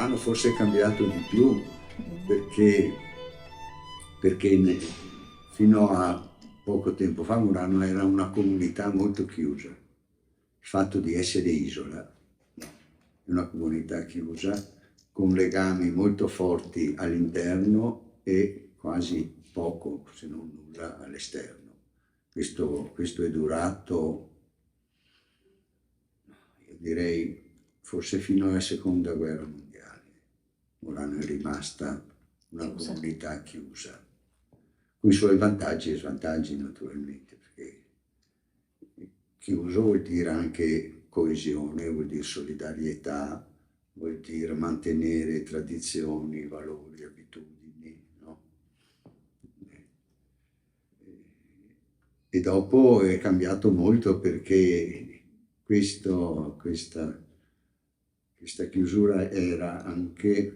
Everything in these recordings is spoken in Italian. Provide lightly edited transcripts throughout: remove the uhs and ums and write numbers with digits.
Murano forse è cambiato di più perché, fino a poco tempo fa Murano era una comunità molto chiusa. Il fatto di essere isola, no, è una comunità chiusa con legami molto forti all'interno e quasi poco, se non nulla, all'esterno. Questo è durato, io direi, forse fino alla seconda guerra mondiale. Murano è rimasta una comunità chiusa, con i suoi vantaggi e svantaggi naturalmente, perché chiuso vuol dire anche coesione, vuol dire solidarietà, vuol dire mantenere tradizioni, valori, abitudini, no? E dopo è cambiato molto perché questa chiusura era anche,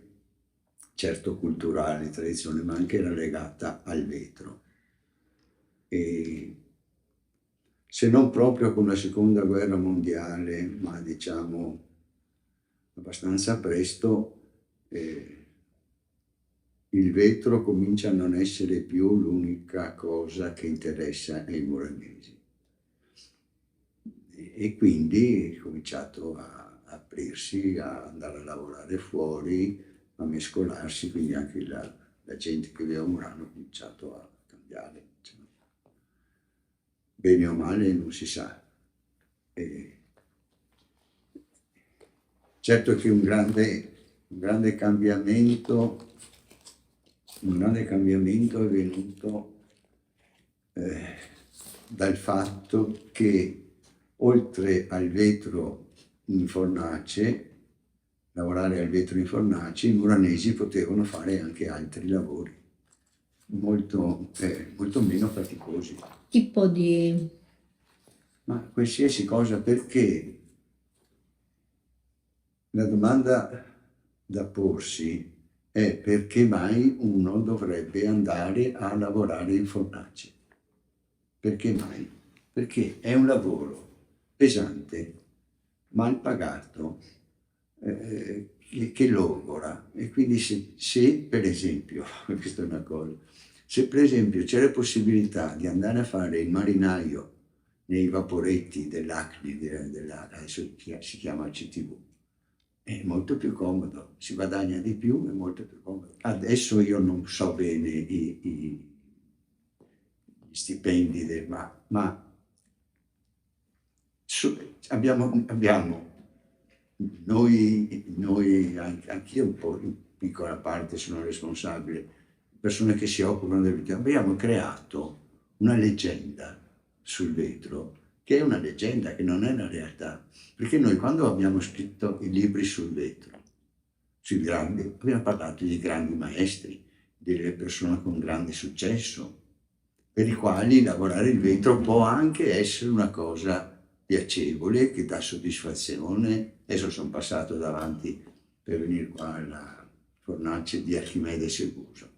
certo culturale, tradizione, ma anche era legata al vetro. E se non proprio con la seconda guerra mondiale, ma diciamo abbastanza presto, il vetro comincia a non essere più l'unica cosa che interessa ai muranesi. E quindi è cominciato a aprirsi, a andare a lavorare fuori, a mescolarsi, quindi anche la gente che vive a Murano ha cominciato a cambiare. Cioè, bene o male non si sa. Certo che un grande cambiamento è venuto dal fatto che oltre al vetro in fornace, lavorare al vetro in fornace, i muranesi potevano fare anche altri lavori molto meno faticosi. Tipo di... Ma qualsiasi cosa, perché la domanda da porsi è perché mai uno dovrebbe andare a lavorare in fornace? Perché mai? Perché è un lavoro pesante, mal pagato, che logora. E quindi se per esempio, questa è una cosa, se per esempio c'è la possibilità di andare a fare il marinaio nei vaporetti dell'Acni, adesso si chiama CTV, è molto più comodo, si guadagna di più, è molto più comodo. Adesso io non so bene gli stipendi, ma abbiamo noi, anch'io un po' in piccola parte sono responsabile, persone che si occupano del vetro, abbiamo creato una leggenda sul vetro, che è una leggenda, che non è la realtà. Perché noi quando abbiamo scritto i libri sul vetro, sui grandi, abbiamo parlato di grandi maestri, delle persone con grande successo, per i quali lavorare il vetro può anche essere una cosa piacevole, che dà soddisfazione. Adesso sono passato davanti per venire qua alla fornace di Archimede Seguso.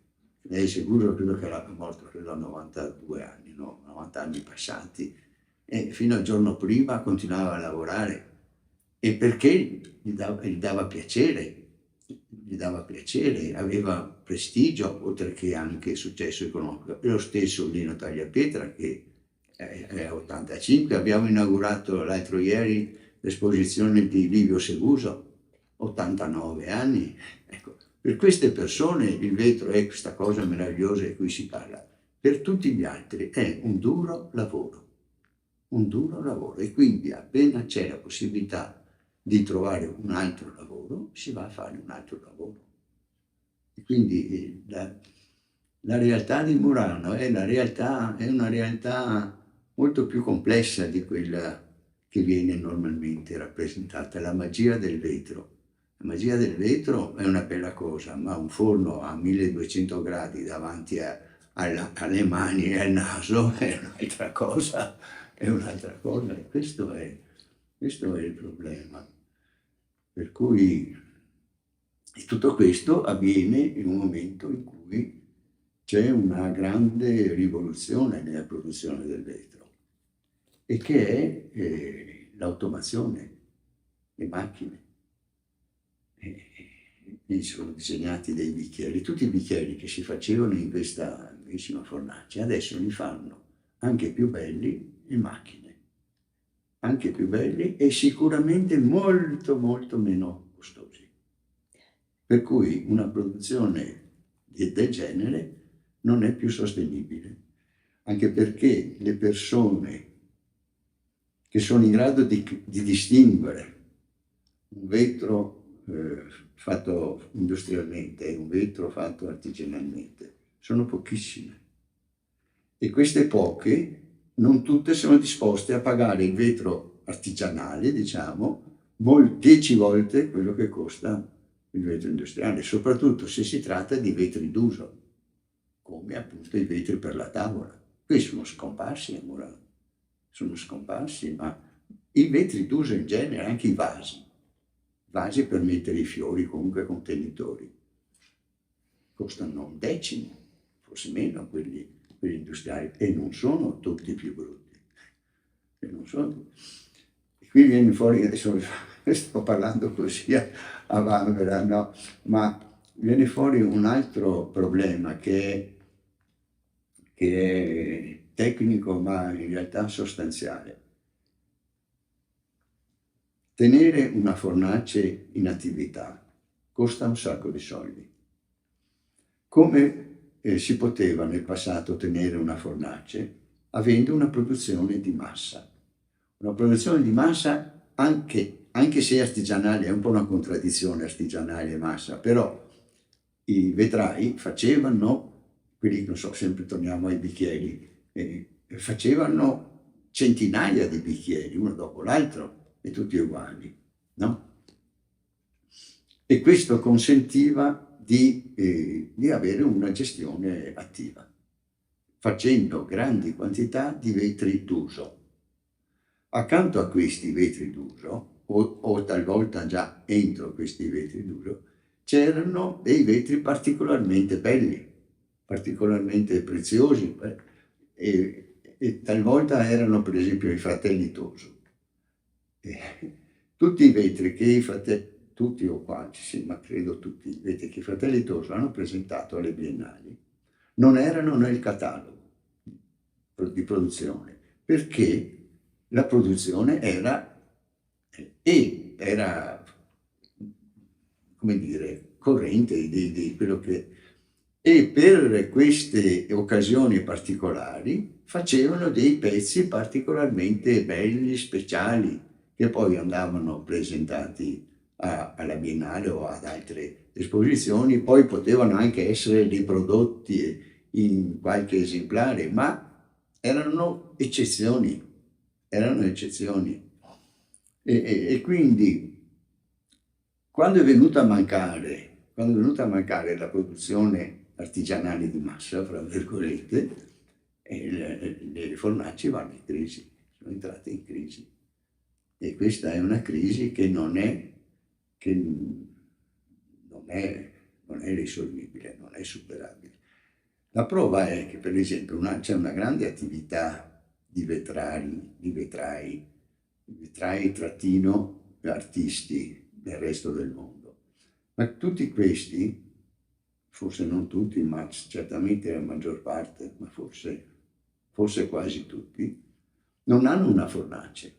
Archimede Seguso credo che era morto a 92 anni, no? 90 anni passati, e fino al giorno prima continuava a lavorare. E perché gli dava piacere, aveva prestigio, oltre che anche successo economico. E lo stesso Lino Tagliapietra, che è 85, abbiamo inaugurato l'altro ieri l'esposizione di Livio Seguso, 89 anni. Ecco, per queste persone il vetro è questa cosa meravigliosa di cui si parla. Per tutti gli altri è un duro lavoro, e quindi appena c'è la possibilità di trovare un altro lavoro, si va a fare un altro lavoro. E quindi la realtà di Murano è una realtà molto più complessa di quella che viene normalmente rappresentata, la magia del vetro. La magia del vetro è una bella cosa, ma un forno a 1200 gradi davanti alle mani e al naso è un'altra cosa, e questo è il problema. Per cui tutto questo avviene in un momento in cui c'è una grande rivoluzione nella produzione del vetro, e che è l'automazione, le macchine. lì sono disegnati dei bicchieri, tutti i bicchieri che si facevano in questa bellissima fornace, adesso li fanno anche più belli in macchine, anche più belli e sicuramente molto molto meno costosi. Per cui una produzione del genere non è più sostenibile, anche perché le persone che sono in grado di distinguere un vetro fatto industrialmente e un vetro fatto artigianalmente sono pochissime. E queste poche, non tutte sono disposte a pagare il vetro artigianale, diciamo, 10 volte quello che costa il vetro industriale, soprattutto se si tratta di vetri d'uso, come appunto i vetri per la tavola. Questi sono scomparsi, ora sono scomparsi, ma i vetri d'uso in genere, anche i vasi per mettere i fiori, comunque contenitori, costano un decimo, forse meno quelli industriali, e non sono tutti più brutti. E non sono. E qui viene fuori, adesso sto parlando così a vanvera, no? Ma viene fuori un altro problema che è tecnico ma in realtà sostanziale. Tenere una fornace in attività costa un sacco di soldi. Come si poteva nel passato tenere una fornace? Avendo una produzione di massa. Una produzione di massa anche se artigianale, è un po' una contraddizione artigianale e massa, però i vetrai facevano, quelli non so, sempre torniamo ai bicchieri, facevano centinaia di bicchieri, uno dopo l'altro, e tutti uguali, no? E questo consentiva di avere una gestione attiva, facendo grandi quantità di vetri d'uso. Accanto a questi vetri d'uso, o talvolta già entro questi vetri d'uso, c'erano dei vetri particolarmente belli, particolarmente preziosi, e talvolta erano per esempio i fratelli Toso. Tutti i vetri che i fratelli, tutti o quasi, sì, ma credo tutti i vetri che i fratelli Toso hanno presentato alle biennali non erano nel catalogo di produzione, perché la produzione era come dire, corrente di quello che. E per queste occasioni particolari facevano dei pezzi particolarmente belli, speciali, che poi andavano presentati alla Biennale o ad altre esposizioni, poi potevano anche essere riprodotti in qualche esemplare, ma erano eccezioni, e quindi quando è venuta a mancare la produzione artigianale di massa, fra virgolette, le fornaci vanno in crisi, sono entrate in crisi. E questa è una crisi che non è risolvibile, non è superabile. La prova è che, per esempio, c'è una grande attività di vetrai trattino artisti del resto del mondo. Ma tutti questi, forse non tutti, ma certamente la maggior parte, ma forse quasi tutti, non hanno una fornace,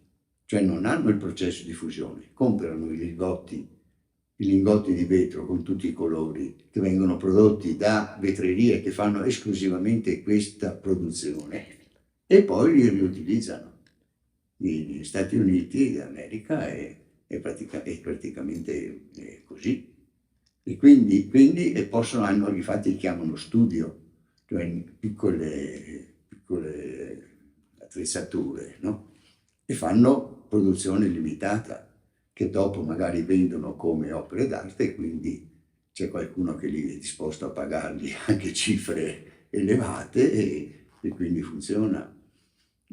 cioè non hanno il processo di fusione, comprano i lingotti di vetro con tutti i colori che vengono prodotti da vetrerie che fanno esclusivamente questa produzione e poi li riutilizzano. Negli Stati Uniti d'America è praticamente così. E quindi possono, infatti chiamano studio, cioè piccole attrezzature, no? E fanno produzione limitata, che dopo magari vendono come opere d'arte, e quindi c'è qualcuno che lì è disposto a pagargli anche cifre elevate e quindi funziona.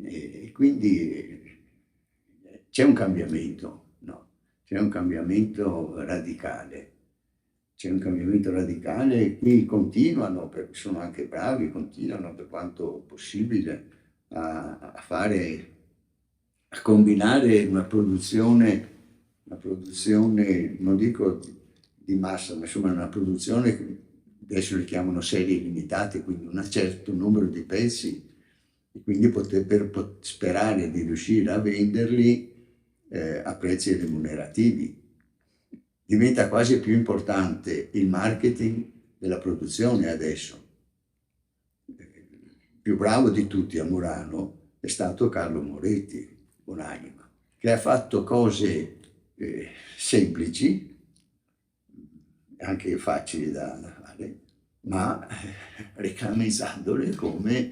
E quindi c'è un cambiamento, no? C'è un cambiamento radicale. E qui continuano, perché sono anche bravi, continuano per quanto possibile a combinare una produzione, non dico di massa, ma insomma una produzione che adesso le chiamano serie limitate, quindi un certo numero di pezzi, e quindi sperare di riuscire a venderli a prezzi remunerativi. Diventa quasi più importante il marketing della produzione adesso. Il più bravo di tutti a Murano è stato Carlo Moretti, buonanima, che ha fatto cose semplici, anche facili da fare, ma reclamizzandole come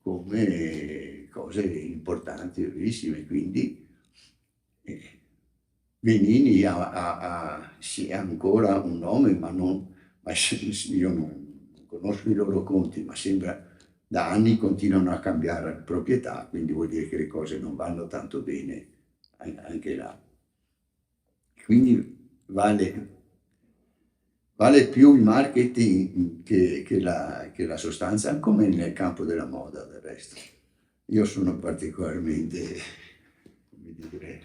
cose importanti, bellissime. Quindi Benini sì, ha ancora un nome, ma io non conosco i loro conti, ma sembra da anni continuano a cambiare proprietà, quindi vuol dire che le cose non vanno tanto bene anche là. Quindi vale più il marketing che la sostanza, come nel campo della moda del resto. Io sono particolarmente, come dire,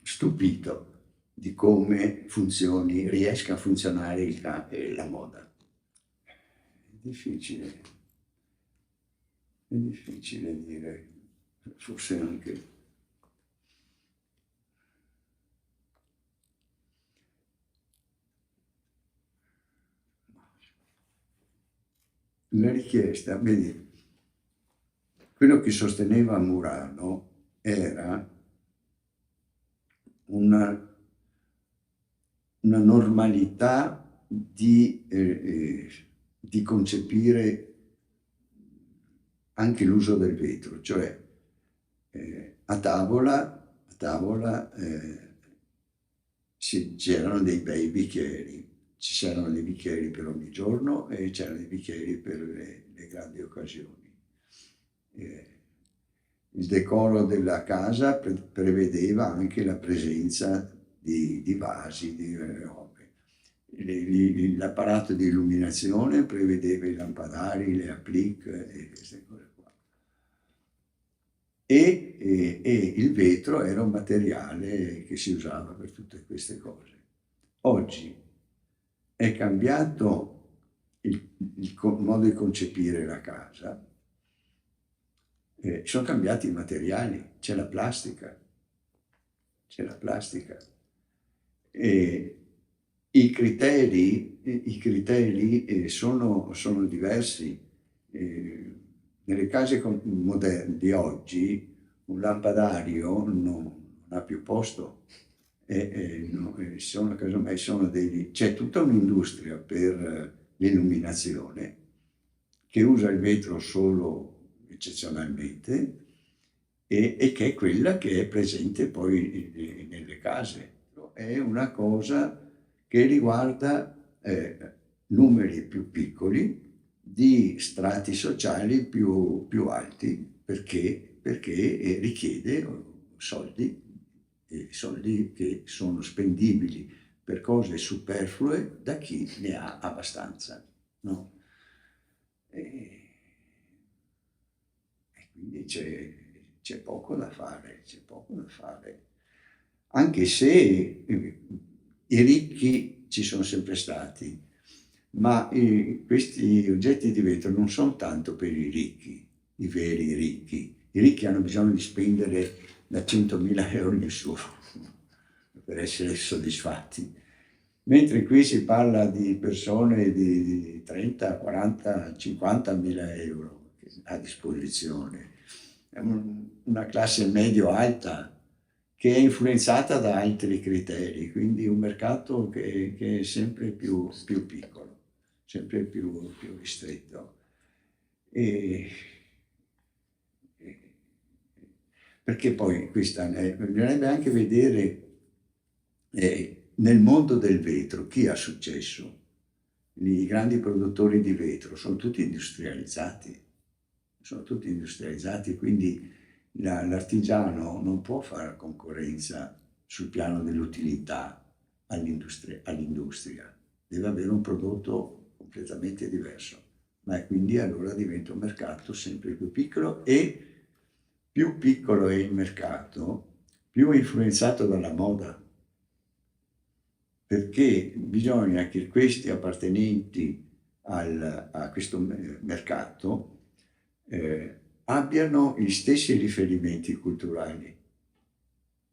stupito di come riesca a funzionare la moda. È difficile dire, forse anche. La richiesta, vedi, quello che sosteneva Murano era una normalità di concepire anche l'uso del vetro, cioè a tavola c'erano dei bei bicchieri, ci c'erano dei bicchieri per ogni giorno e c'erano dei bicchieri per le grandi occasioni. Il decoro della casa prevedeva anche la presenza di vasi, di robe. L'apparato di illuminazione prevedeva i lampadari, le applique e queste cose qua. E il vetro era un materiale che si usava per tutte queste cose. Oggi è cambiato il modo di concepire la casa, sono cambiati i materiali, c'è la plastica. E i criteri sono diversi. Nelle case moderne di oggi un lampadario non ha più posto. C'è tutta un'industria per l'illuminazione che usa il vetro solo eccezionalmente e che è quella che è presente poi nelle case. È una cosa che riguarda numeri più piccoli di strati sociali più alti perché richiede soldi che sono spendibili per cose superflue da chi ne ha abbastanza, no? E quindi c'è poco da fare, anche se i ricchi ci sono sempre stati, ma questi oggetti di vetro non sono tanto per i ricchi, i veri ricchi. I ricchi hanno bisogno di spendere da 100.000 euro in su per essere soddisfatti, mentre qui si parla di persone di 30, 40, 50.000 euro a disposizione. È una classe medio-alta che è influenzata da altri criteri, quindi un mercato che è sempre più piccolo, sempre più ristretto. Perché poi bisognerebbe anche vedere nel mondo del vetro chi ha successo. I grandi produttori di vetro sono tutti industrializzati, quindi l'artigiano non può fare concorrenza sul piano dell'utilità all'industria, deve avere un prodotto completamente diverso, ma quindi allora diventa un mercato sempre più piccolo, e più piccolo è il mercato, più influenzato dalla moda, perché bisogna che questi appartenenti a questo mercato abbiano gli stessi riferimenti culturali,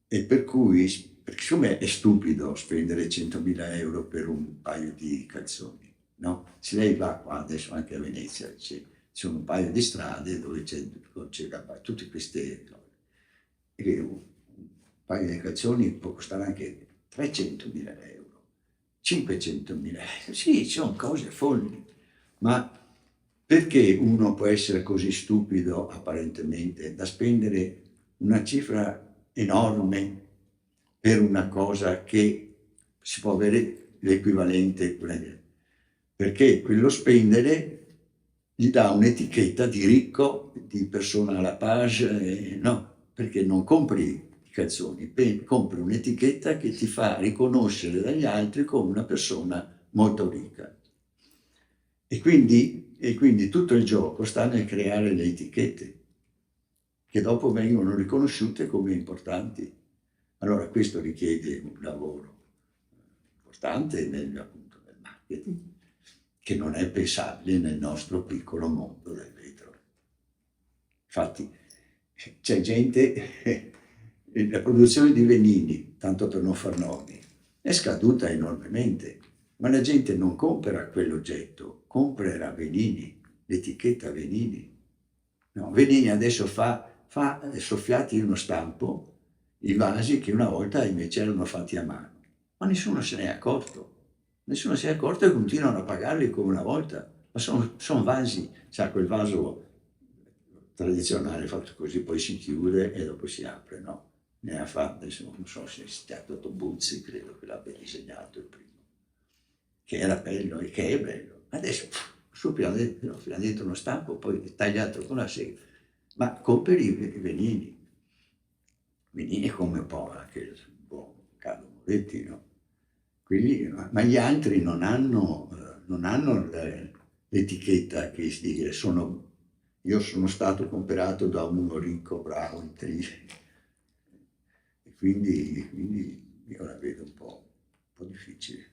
e per cui, perché secondo me è stupido spendere 100.000 euro per un paio di calzoni, no? Se lei va qua adesso anche a Venezia, c'è un paio di strade dove c'è tutte queste cose. E un paio di calzoni può costare anche 300.000 euro, 500.000 euro, sì, sono cose folli, ma perché uno può essere così stupido apparentemente da spendere una cifra enorme per una cosa che si può avere l'equivalente? Perché quello spendere gli dà un'etichetta di ricco, di persona alla page, no, perché non compri i calzoni, compri un'etichetta che ti fa riconoscere dagli altri come una persona molto ricca. E quindi tutto il gioco sta nel creare le etichette, che dopo vengono riconosciute come importanti. Allora questo richiede un lavoro importante appunto nel marketing, che non è pensabile nel nostro piccolo mondo del vetro. Infatti c'è gente, la produzione di Venini, tanto per non far nomi, è scaduta enormemente, ma la gente non compra quell'oggetto, compra Venini, l'etichetta Venini. No, Venini adesso fa soffiati in uno stampo i vasi che una volta invece erano fatti a mano, ma nessuno se ne è accorto. Nessuno si è accorto e continuano a pagarli come una volta, ma sono vasi, sa, quel vaso tradizionale fatto così, poi si chiude e dopo si apre, no? Ne ha fatto, adesso non so se è stato Tobuzzi, credo che l'abbia disegnato il primo, che era bello e che è bello. Adesso fila dentro uno stampo, poi è tagliato con la sega, ma compri i Venini. Venini come un po' anche il buon Carlo Moretti, no? Quelli, ma gli altri non hanno l'etichetta che si dice io sono stato comprato da uno ricco, bravo, intelligente. E quindi io la vedo un po' difficile.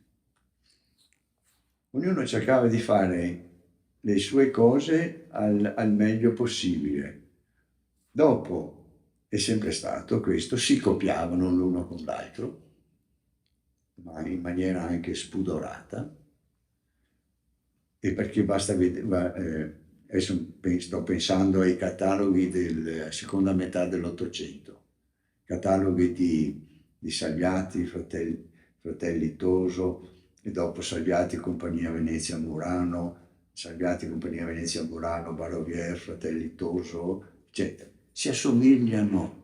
Ognuno cercava di fare le sue cose al meglio possibile. Dopo è sempre stato questo, si copiavano l'uno con l'altro, ma in maniera anche spudorata, e perché basta vedere, adesso sto pensando ai cataloghi della seconda metà dell'Ottocento, cataloghi di Salviati, fratelli Toso, e dopo Salviati, Compagnia Venezia Murano, Salviati, Compagnia Venezia Murano, Barovier, fratelli Toso, eccetera. Si assomigliano.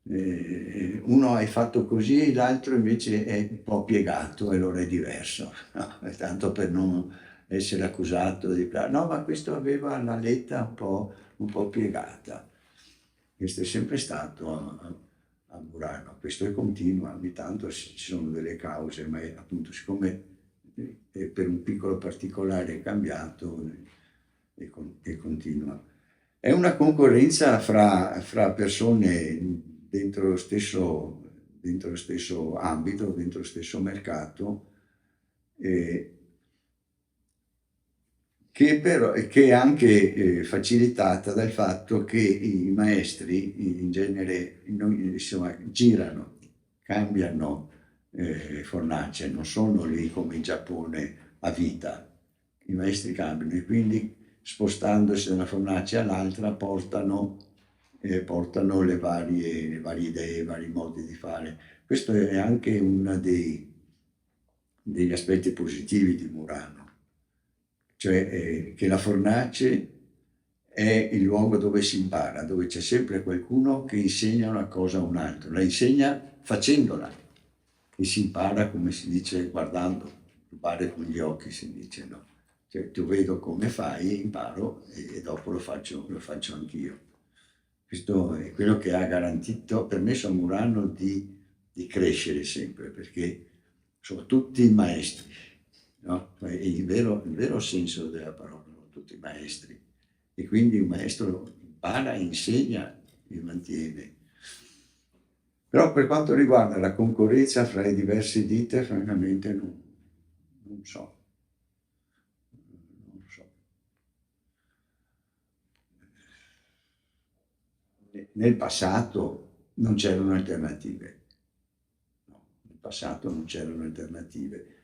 Uno è fatto così, l'altro invece è un po' piegato e allora è diverso, no? Tanto per non essere accusato di no, ma questo aveva la letta un po' piegata. Questo è sempre stato a Murano, questo è continua, ogni tanto ci sono delle cause, ma appunto siccome per un piccolo particolare è cambiato e continua. È una concorrenza fra persone dentro lo stesso ambito, dentro lo stesso mercato, che è anche facilitata dal fatto che i maestri in genere insomma, girano, cambiano fornace, non sono lì come in Giappone a vita. I maestri cambiano e quindi spostandosi da una fornace all'altra portano le varie idee, i vari modi di fare. Questo è anche uno degli aspetti positivi di Murano, cioè che la fornace è il luogo dove si impara, dove c'è sempre qualcuno che insegna una cosa a un altro, la insegna facendola e si impara, come si dice, guardando, imparare con gli occhi, si dice, no? Cioè tu vedo come fai, imparo e dopo lo faccio anch'io. Questo è quello che ha garantito, permesso a Murano di crescere sempre, perché sono tutti maestri, no? Il vero senso della parola, sono tutti maestri. E quindi un maestro impara, insegna e mantiene. Però per quanto riguarda la concorrenza fra le diverse ditte, francamente non so. Non so. Nel passato non c'erano alternative. No, nel passato non c'erano alternative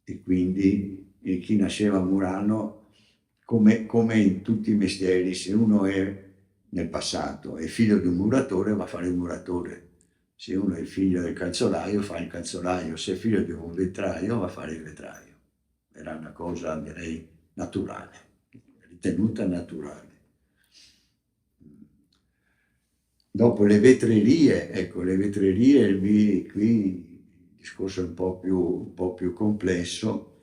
e quindi chi nasceva a Murano, come in tutti i mestieri, se uno è nel passato è figlio di un muratore, va a fare il muratore. Se uno è figlio del calzolaio, fa il calzolaio. Se è figlio di un vetraio, va a fare il vetraio. Era una cosa, direi, naturale, ritenuta naturale. Dopo le vetrerie, ecco, le vetrerie, qui il discorso è un po' più complesso,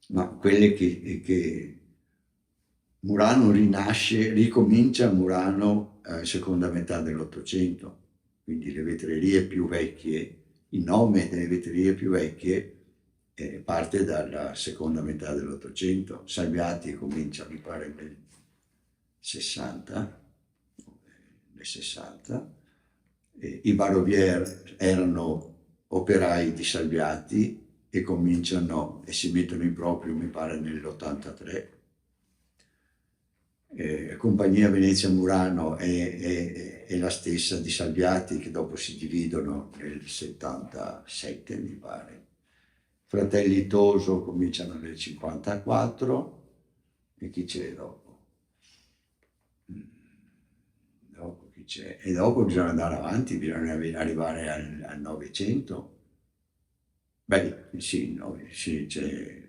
ma quelle che Murano rinasce, ricomincia a Murano seconda metà dell'Ottocento, quindi le vetrerie più vecchie, il nome delle vetrerie più vecchie parte dalla seconda metà dell'Ottocento. Salviati comincia, mi pare, nel 60, nel 60. I Barovier erano operai di Salviati e cominciano e si mettono in proprio, mi pare, nell'83. Compagnia Venezia Murano è la stessa di Salviati, che dopo si dividono nel 77, mi pare. Fratelli Toso cominciano nel 54 e chi c'è dopo? Dopo chi c'è? E dopo bisogna andare avanti, bisogna arrivare al Novecento. Beh, sì, sì, c'è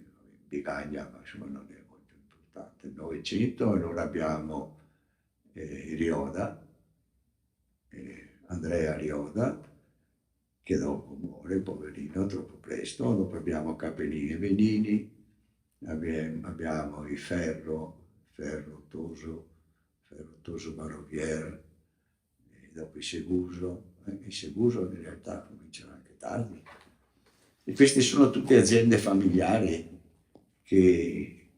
Bigaglia, ma insomma non è molto importante. Il Novecento, allora abbiamo Rioda, Andrea Rioda, che dopo muore, poverino, troppo presto. Dopo abbiamo Capellini e Venini, abbiamo i Ferro Toso Barovier, e dopo i Seguso. I Seguso in realtà cominciano anche tardi. E queste sono tutte aziende familiari che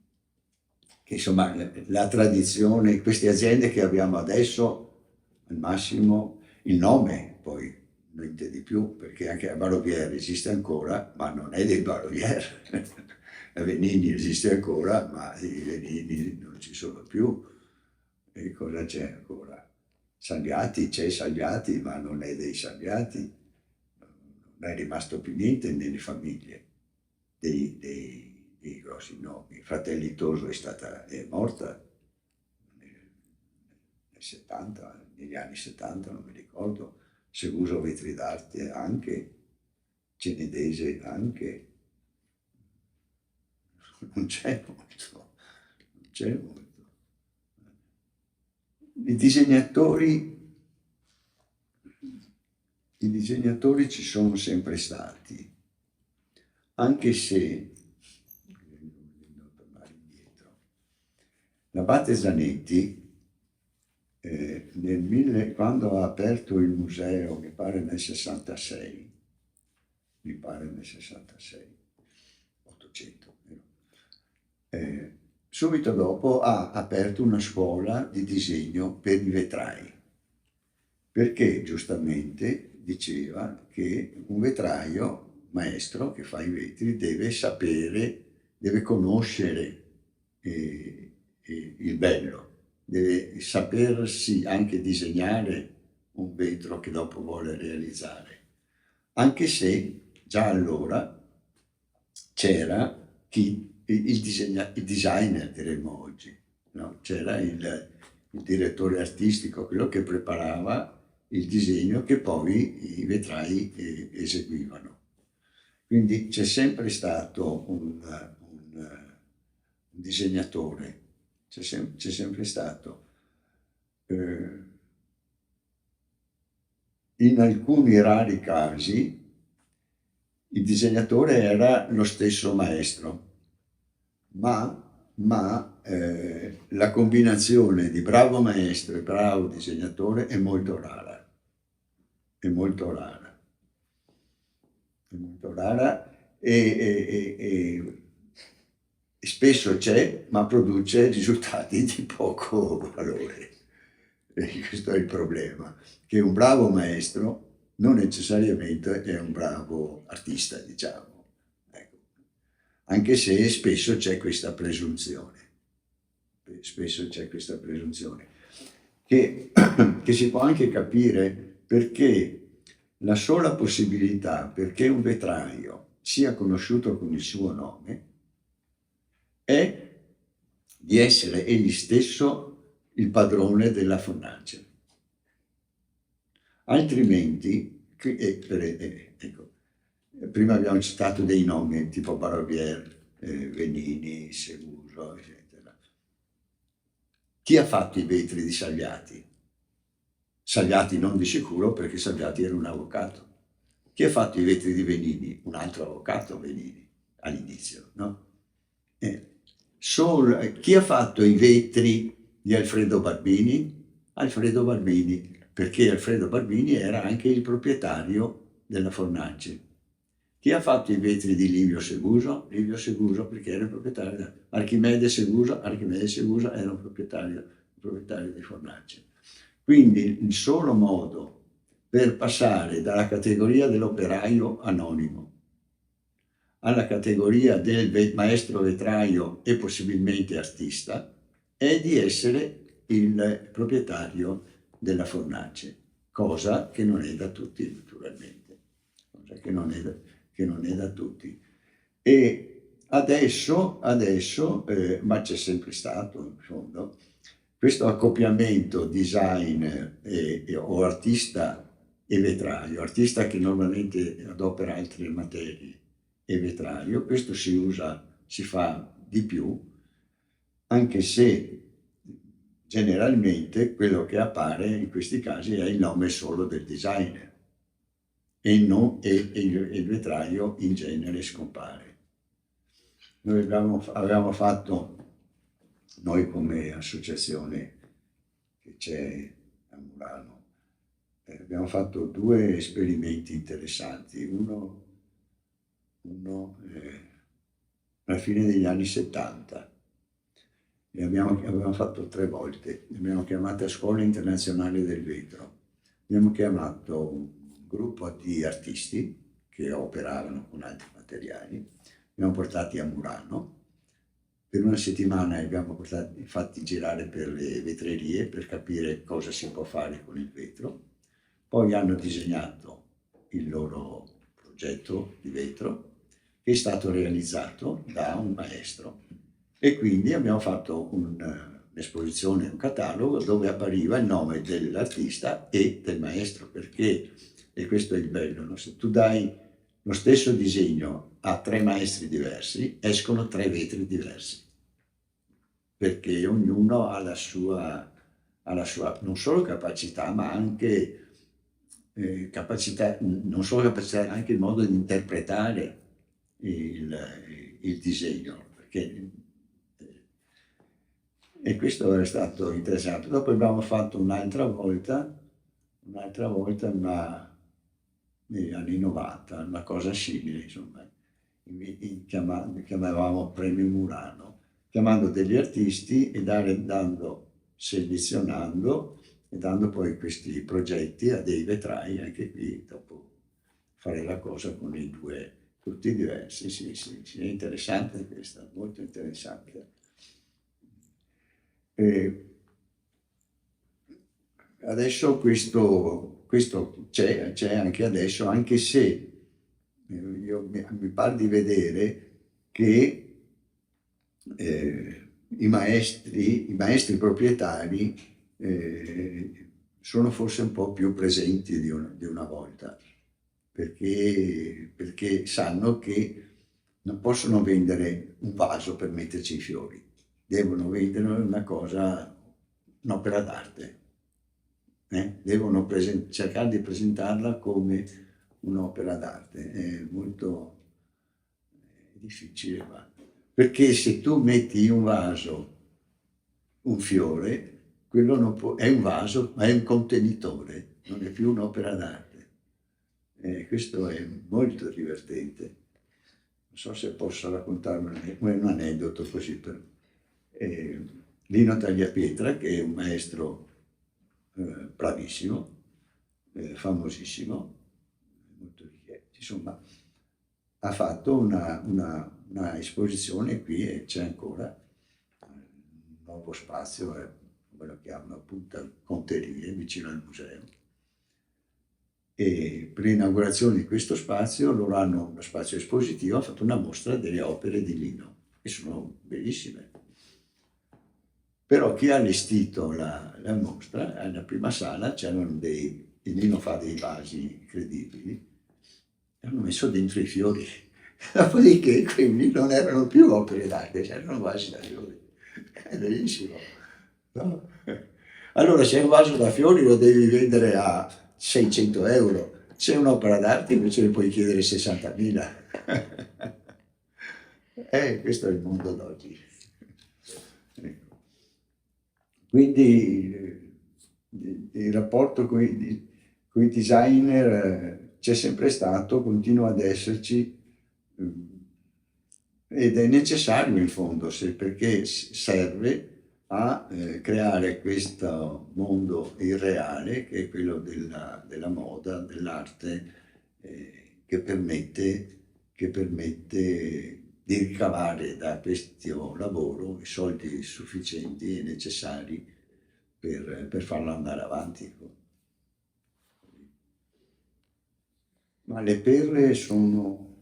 insomma la tradizione, queste aziende che abbiamo adesso, al massimo il nome, poi niente di più, perché anche la Barovier esiste ancora, ma non è dei Barovier. La Venini esiste ancora, ma i Venini non ci sono più. E cosa c'è ancora? Salviati, c'è Salviati, ma non è dei Salviati. Non è rimasto più niente nelle famiglie dei grossi nomi. Fratelli Toso è morta nel 70, negli anni 70, non mi ricordo. Seguso Vetri d'Arte anche, Cenedese anche. Non c'è molto, non c'è molto. I disegnatori ci sono sempre stati, anche se, tornare indietro, l'abate Zanetti, quando ha aperto il museo, mi pare nel 66, 800, subito dopo ha aperto una scuola di disegno per i vetrai, perché giustamente diceva che un vetraio maestro che fa i vetri deve sapere, deve conoscere il bello, deve sapersi anche disegnare un vetro che dopo vuole realizzare, anche se già allora c'era il designer, diremmo oggi, no? C'era il direttore artistico, quello che preparava il disegno che poi i vetrai eseguivano. Quindi c'è sempre stato un disegnatore, c'è sempre stato. In alcuni rari casi il disegnatore era lo stesso maestro, ma la combinazione di bravo maestro e bravo disegnatore è molto rara, è molto rara, è molto rara e spesso c'è, ma produce risultati di poco valore. E questo è il problema, che un bravo maestro non necessariamente è un bravo artista, diciamo. Ecco. Anche se spesso c'è questa presunzione. Spesso c'è questa presunzione. Che si può anche capire perché la sola possibilità perché un vetraio sia conosciuto con il suo nome è di essere egli stesso il padrone della fornace. Altrimenti, ecco, prima abbiamo citato dei nomi tipo Barovier, Venini, Seguso, eccetera. Chi ha fatto i vetri di Salviati? Salviati non di sicuro, perché Salviati era un avvocato. Chi ha fatto i vetri di Venini? Un altro avvocato, Venini, all'inizio, no? Chi ha fatto i vetri di Alfredo Barbini? Alfredo Barbini, perché Alfredo Barbini era anche il proprietario della fornace. Chi ha fatto i vetri di Livio Seguso? Livio Seguso, perché era il proprietario. Archimede Seguso era un proprietario di fornace. Quindi il solo modo per passare dalla categoria dell'operaio anonimo alla categoria del maestro vetraio e possibilmente artista è di essere il proprietario della fornace, cosa che non è da tutti naturalmente, cosa che non è da tutti. E adesso ma c'è sempre stato in fondo, questo accoppiamento design o artista e vetraio, artista che normalmente adopera altre materie e vetraio, questo si fa di più, anche se generalmente quello che appare in questi casi è il nome solo del designer e il vetraio in genere scompare. Noi avevamo fatto, noi come associazione che c'è a Murano, abbiamo fatto 2 esperimenti interessanti, uno alla fine degli anni 70. Abbiamo fatto 3 volte, abbiamo chiamato Scuola Internazionale del Vetro, abbiamo chiamato un gruppo di artisti che operavano con altri materiali, abbiamo portati a Murano, per una settimana li abbiamo fatti girare per le vetrerie per capire cosa si può fare con il vetro, poi hanno disegnato il loro progetto di vetro che è stato realizzato da un maestro e quindi abbiamo fatto un'esposizione, un catalogo dove appariva il nome dell'artista e del maestro, perché, e questo è il bello, no? Se tu dai lo stesso disegno a 3 maestri diversi, escono 3 vetri diversi, perché ognuno ha la sua non solo capacità, ma anche capacità, non solo capacità, anche il modo di interpretare il disegno, perché, e questo è stato interessante. Dopo abbiamo fatto un'altra volta negli anni 90, una cosa simile, insomma, chiamavamo Premio Murano, chiamando degli artisti e selezionando e dando poi questi progetti a dei vetrai, anche qui dopo fare la cosa con i 2 tutti diversi, sì, è interessante questa, molto interessante. Adesso questo c'è anche adesso, anche se mi pare di vedere che i maestri proprietari sono forse un po' più presenti di una volta, perché sanno che non possono vendere un vaso per metterci i fiori, devono vendere un'opera d'arte. Devono cercare di presentarla come un'opera d'arte, è molto difficile, perché se tu metti in un vaso un fiore, quello non può, è un vaso, ma è un contenitore, non è più un'opera d'arte. Questo è molto divertente. Non so se posso raccontare un aneddoto così per Lino Tagliapietra, che è un maestro bravissimo, famosissimo, molto richiesti. Insomma, ha fatto una esposizione qui e c'è ancora un nuovo spazio, quello che chiamano appunto Conterie, vicino al museo. E per l'inaugurazione di questo spazio loro hanno uno spazio espositivo, hanno fatto una mostra delle opere di Lino, che sono bellissime. Però chi ha allestito la mostra, nella prima sala c'erano il Lino fa dei vasi incredibili, e hanno messo dentro i fiori. Dopodiché quindi non erano più opere d'arte, c'erano vasi da fiori. È bellissimo. No? Allora, se è un vaso da fiori lo devi vendere a 600 euro, se è un'opera d'arte invece ne puoi chiedere 60.000. Questo è il mondo d'oggi. Ecco. Quindi il rapporto con i designer c'è sempre stato, continua ad esserci, ed è necessario in fondo, perché serve a creare questo mondo irreale che è quello della moda, dell'arte, che permette di ricavare da questo lavoro i soldi sufficienti e necessari per farlo andare avanti. Ma le perle sono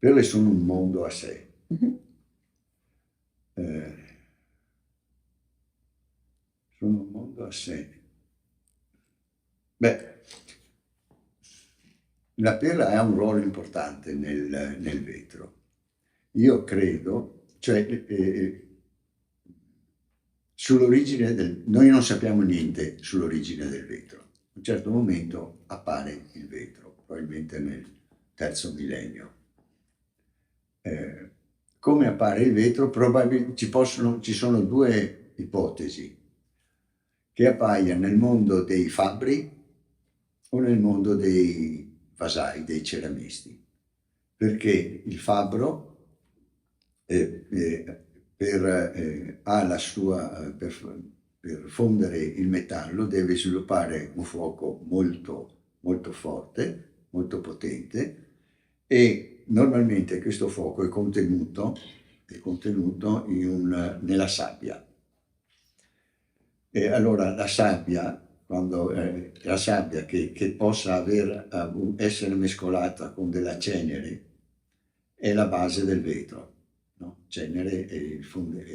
un mondo a sé. Sono un mondo a sé. Beh, la perla ha un ruolo importante nel vetro. Io credo, cioè, noi non sappiamo niente sull'origine del vetro. A un certo momento appare il vetro, probabilmente nel terzo millennio. Come appare il vetro? Probabilmente ci sono due ipotesi: che appaia nel mondo dei fabbri o nel mondo dei vasai, dei ceramisti, perché il fabbro per fondere il metallo deve sviluppare un fuoco molto, molto forte, molto potente, e normalmente questo fuoco è contenuto nella sabbia. E allora la sabbia, la sabbia che possa essere mescolata con della cenere, è la base del vetro. No? Cenere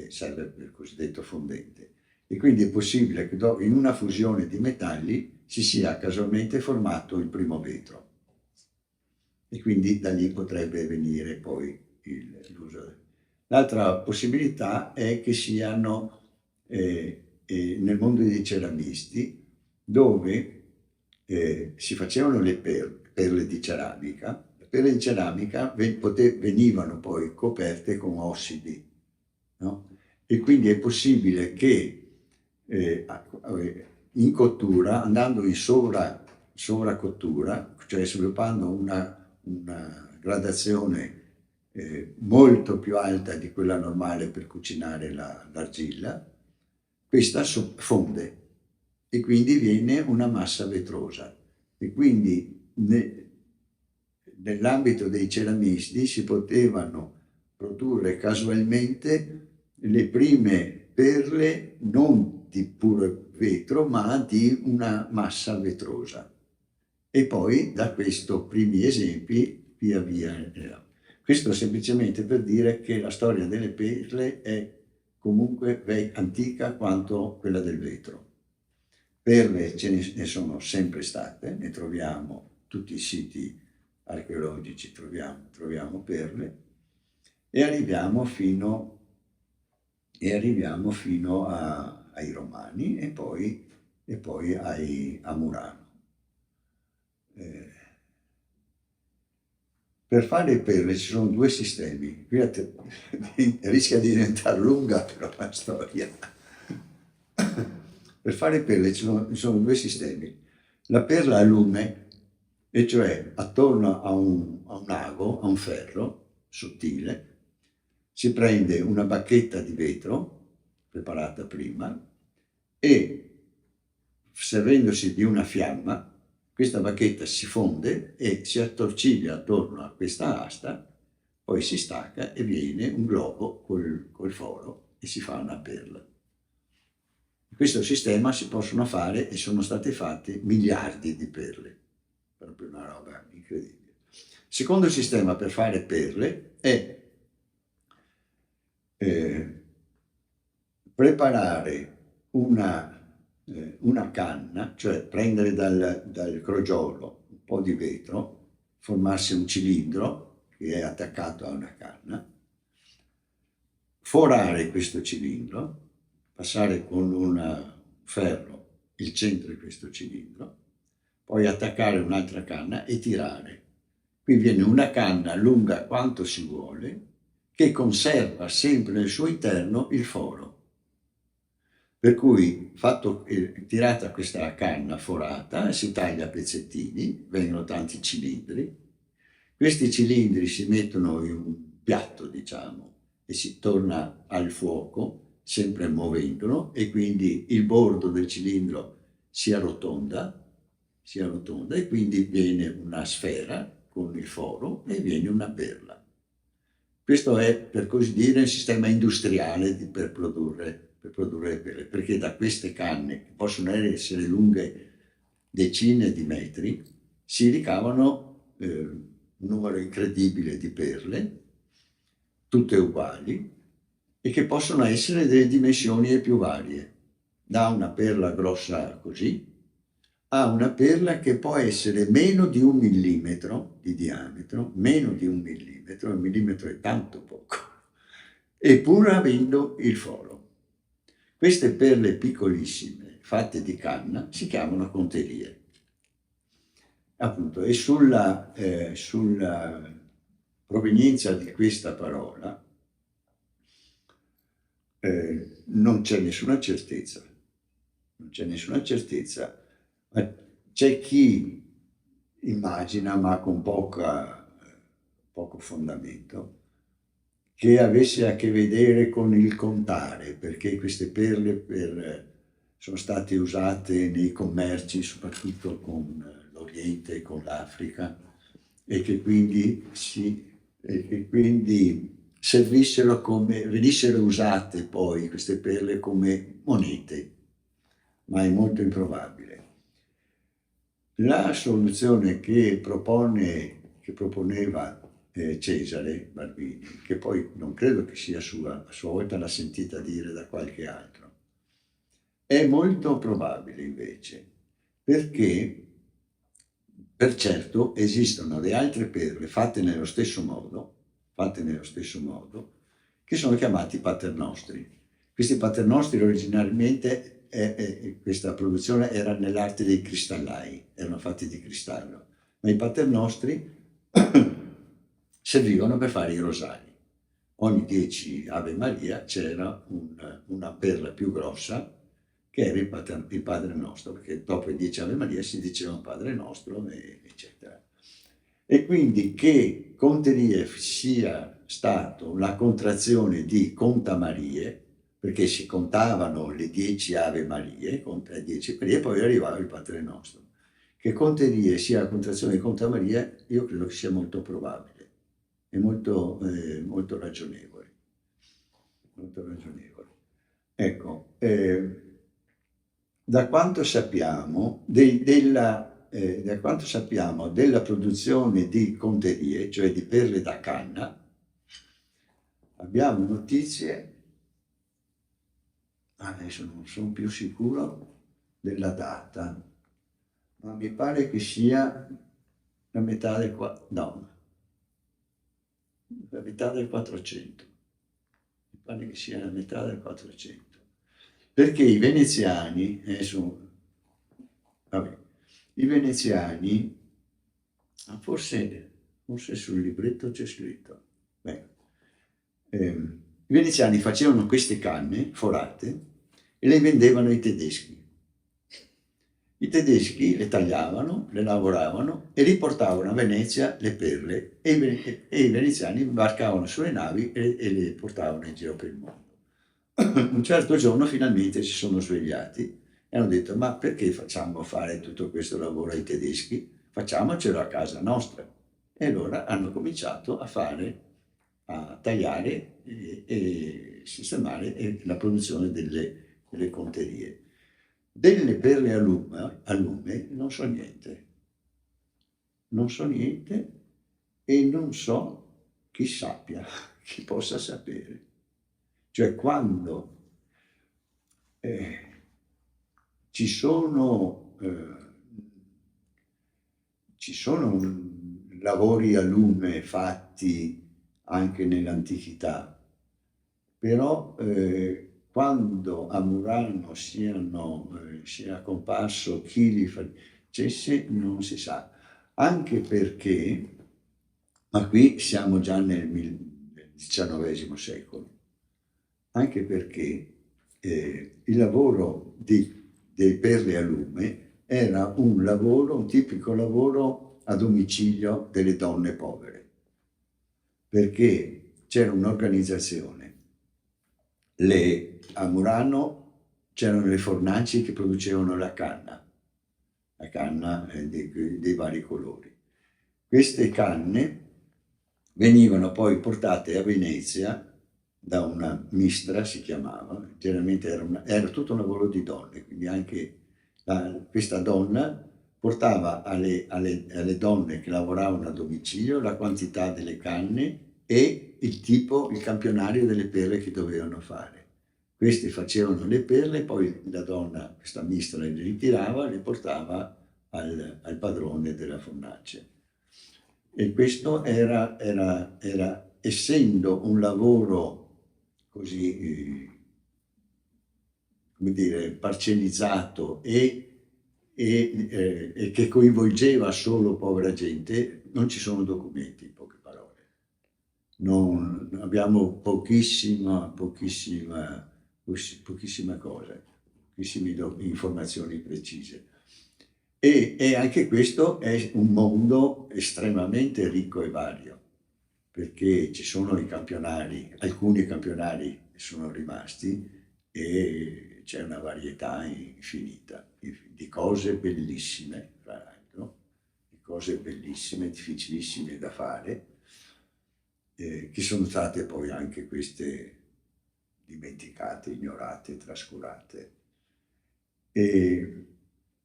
serve per il cosiddetto fondente. E quindi è possibile che in una fusione di metalli si sia casualmente formato il primo vetro. E quindi da lì potrebbe venire poi l'uso. L'altra possibilità è che siano nel mondo dei ceramisti, dove si facevano le perle di ceramica. Le perle di ceramica venivano poi coperte con ossidi, no? E quindi è possibile che in cottura, andando in sovracottura, cioè sviluppando una gradazione molto più alta di quella normale per cucinare l'argilla, questa fonde e quindi viene una massa vetrosa. E quindi nell'ambito dei ceramisti si potevano produrre casualmente le prime perle non di puro vetro, ma di una massa vetrosa. E poi da questi primi esempi via via. Questo semplicemente per dire che la storia delle perle è comunque antica quanto quella del vetro. Perle ce ne sono sempre state, ne troviamo tutti i siti archeologici, troviamo perle, e arriviamo fino ai Romani e poi a Murano. Per fare le perle ci sono due sistemi. Qui rischia di diventare lunga però la storia. Per fare perle ci sono due sistemi. La perla a lume, e cioè attorno a un ago, a un ferro sottile, si prende una bacchetta di vetro preparata prima e, servendosi di una fiamma, Questa bacchetta si fonde e si attorciglia attorno a questa asta, poi si stacca e viene un globo col foro e si fa una perla. In questo sistema si possono fare, e sono state fatte, miliardi di perle, proprio una roba incredibile. Il secondo sistema per fare perle è preparare una canna, cioè prendere dal crogiolo un po' di vetro, formarsi un cilindro che è attaccato a una canna, forare questo cilindro, passare con un ferro il centro di questo cilindro, poi attaccare un'altra canna e tirare. Qui viene una canna lunga quanto si vuole, che conserva sempre nel suo interno il foro. Per cui, tirata questa canna forata, si taglia a pezzettini, vengono tanti cilindri. Questi cilindri si mettono in un piatto, diciamo, e si torna al fuoco, sempre muovendolo, e quindi il bordo del cilindro si arrotonda e quindi viene una sfera con il foro e viene una perla. Questo è, per così dire, il sistema industriale per produrre le perle, perché da queste canne, che possono essere lunghe decine di metri, si ricavano un numero incredibile di perle, tutte uguali, e che possono essere delle dimensioni più varie, da una perla grossa così a una perla che può essere meno di 1 millimetro di diametro, meno di 1 millimetro, 1 millimetro è tanto poco, eppur avendo il foro. Queste perle piccolissime, fatte di canna, si chiamano conterie. Appunto, e sulla provenienza di questa parola non c'è nessuna certezza. Non c'è nessuna certezza. C'è chi immagina, ma con poco fondamento, che avesse a che vedere con il contare, perché queste perle sono state usate nei commerci, soprattutto con l'Oriente e con l'Africa, e che quindi venissero usate poi queste perle come monete, ma è molto improbabile. La soluzione che proponeva Cesare Barbini, che poi non credo che sia a sua volta l'ha sentita dire da qualche altro, è molto probabile invece, perché per certo esistono le altre perle fatte nello stesso modo, che sono chiamati paternostri. Questi paternostri originariamente, questa produzione era nell'arte dei cristallai, erano fatti di cristallo, ma i paternostri servivano per fare i rosari. Ogni 10 Ave Maria c'era una perla più grossa che era il Padre Nostro, perché dopo i 10 Ave Maria si diceva Padre Nostro, eccetera. E quindi che Conterie sia stato la contrazione di Conta Marie, perché si contavano le 10 Ave Marie, conta 10 e poi arrivava il Padre Nostro. Che Conterie sia la contrazione di Conta Maria, io credo che sia molto probabile e molto ragionevole. Molto ragionevole. Ecco, da quanto sappiamo della produzione di conterie, cioè di perle da canna, abbiamo notizie, adesso non sono più sicuro della data, ma mi pare che sia la metà del 400. Mi pare che sia la metà del 400. Perché i veneziani, forse sul libretto c'è scritto, i veneziani facevano queste canne forate e le vendevano ai tedeschi. I tedeschi le tagliavano, le lavoravano e riportavano a Venezia le perle e i veneziani imbarcavano sulle navi e le portavano in giro per il mondo. Un certo giorno finalmente si sono svegliati e e hanno detto: ma perché facciamo fare tutto questo lavoro ai tedeschi? Facciamocelo a casa nostra. E allora hanno cominciato a tagliare e sistemare la produzione delle conterie. Delle perle a lume non so niente. Non so niente e non so chi sappia, chi possa sapere. Cioè quando ci sono, lavori a lume fatti anche nell'antichità, però quando a Murano sia comparso chi li facesse non si sa, anche perché, ma qui siamo già nel XIX secolo, anche perché il lavoro dei perle a lume era un tipico lavoro a domicilio delle donne povere, perché c'era un'organizzazione. A Murano c'erano le fornaci che producevano la canna dei vari colori. Queste canne venivano poi portate a Venezia da una mistra, si chiamava, generalmente era tutto un lavoro di donne, quindi anche questa donna portava alle donne che lavoravano a domicilio la quantità delle canne e il campionario delle perle che dovevano fare. Questi facevano le perle, poi la donna, questa mistra, le ritirava e le portava al padrone della fornace. E questo era essendo un lavoro così, come dire, parcellizzato e che coinvolgeva solo povera gente, non ci sono documenti, in poche parole. Abbiamo pochissime cose, pochissime informazioni precise. E anche questo è un mondo estremamente ricco e vario, perché ci sono i campionari, alcuni campionari sono rimasti e c'è una varietà infinita di cose bellissime, tra l'altro, di cose bellissime, difficilissime da fare, che sono state poi anche queste dimenticate, ignorate, trascurate. E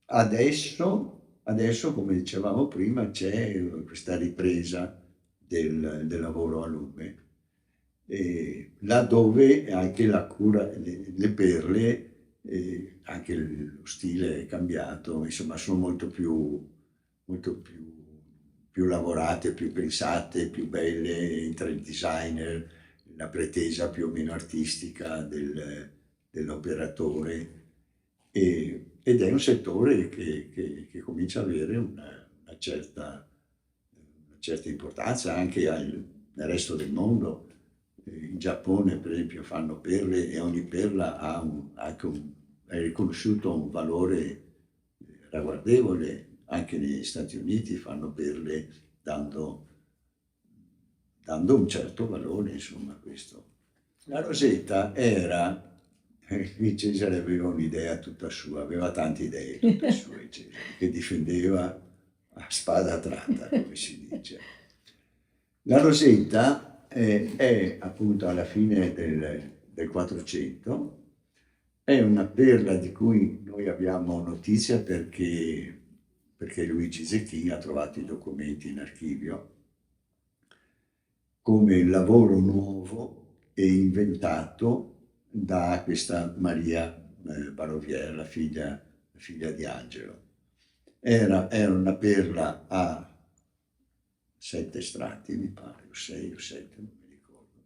adesso, come dicevamo prima, c'è questa ripresa del lavoro a lume, laddove anche la cura, le perle, anche lo stile è cambiato, insomma sono molto più lavorate, più pensate, più belle tra il designer, la pretesa più o meno artistica dell'operatore. Ed è un settore che comincia ad avere una certa importanza anche nel resto del mondo. In Giappone, per esempio, fanno perle e ogni perla è riconosciuto un valore ragguardevole. Anche negli Stati Uniti fanno perle dando un certo valore, insomma, questo. La rosetta era... Qui Cesare aveva un'idea tutta sua, aveva tante idee tutte sue, Cesare, che difendeva a spada tratta, come si dice. La rosetta è appunto alla fine del 400, è una perla di cui noi abbiamo notizia perché Luigi Zecchin ha trovato i documenti in archivio come lavoro nuovo e inventato da questa Maria Barovière, la figlia di Angelo. Era una perla a 7 strati, mi pare, o 6 o 7, non mi ricordo.